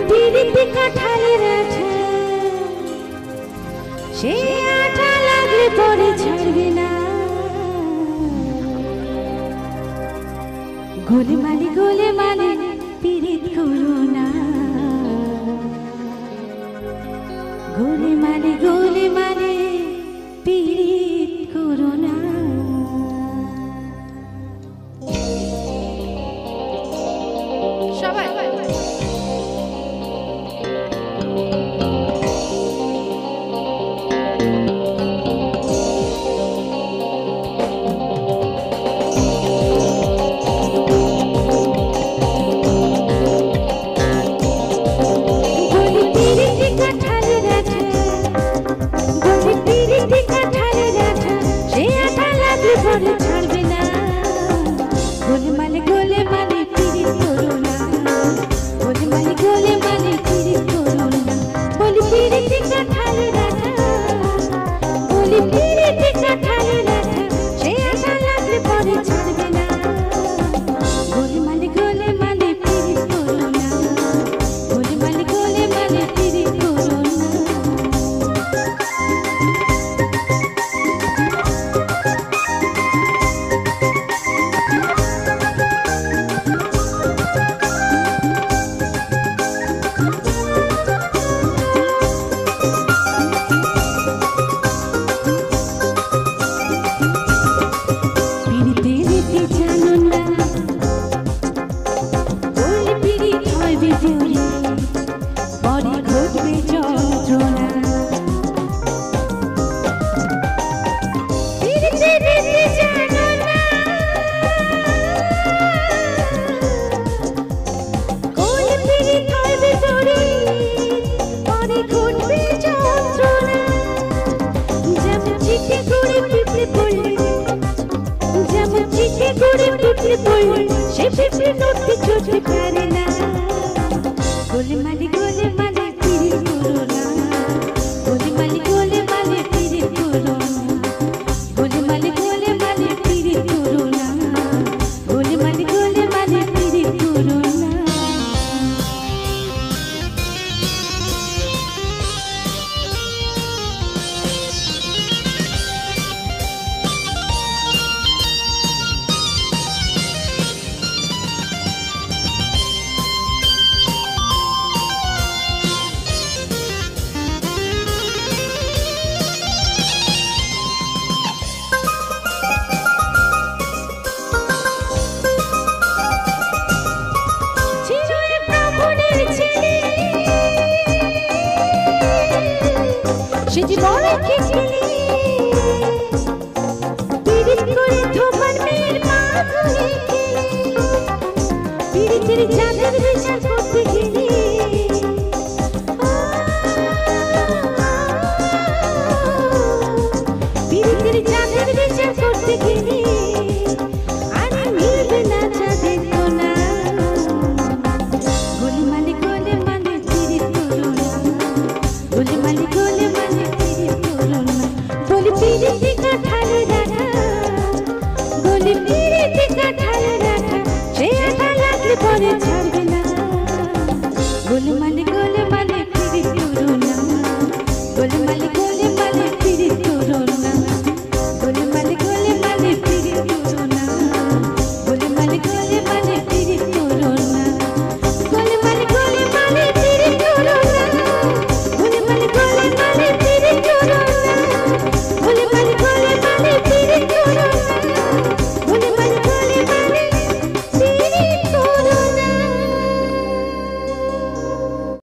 পিড়িতে কাঁঠালের আঠা, সে আঠা লাগলে পরে ছাড়বে না। গোলেমালে পিড়িত করো না, গোলেমালে পিড়িত করো না। সবাই ছাড়বে না। গোলেমালে পিড়িত করো না, গোলেমালে পিড়িত করো না। বলি পিড়িতে কাঁঠালের আঠা, বলি পিড়িতে কাঁঠালের আঠা, সে আঠা লাগলে পরে ছাড়বে না। গোলেমালে পিড়িত করো না, গোলেমালে পিড়িত করো না। সে পিঁপড়ে নড়তে চড়তে পারে না। গোলেমালে পিড়িত করো না, গোলেমালে পিড়িত করো না, গোলেমালে পিড়িত করো না, গোলেমালে পিড়িত করো না। সে যে বড় খেলি পিড়িত করে ধোপার মেয়ের মা ধরে পিড়িতের চাঁদের বিচার করতে গেলি। পিড়িতের চাঁদের বিচার করতে গেলি, আরে মিলবে না চাঁদের কোনা। গোলেমালে পিড়িত করো না, গোলেমালে পিড়িত করো না। বলি পিড়িতে কাঁঠালের আঠা, বলি পিড়িতে কাঁঠালের আঠা, সে আঠা লাগলে পরে ছাড়বে না। গোলেমালে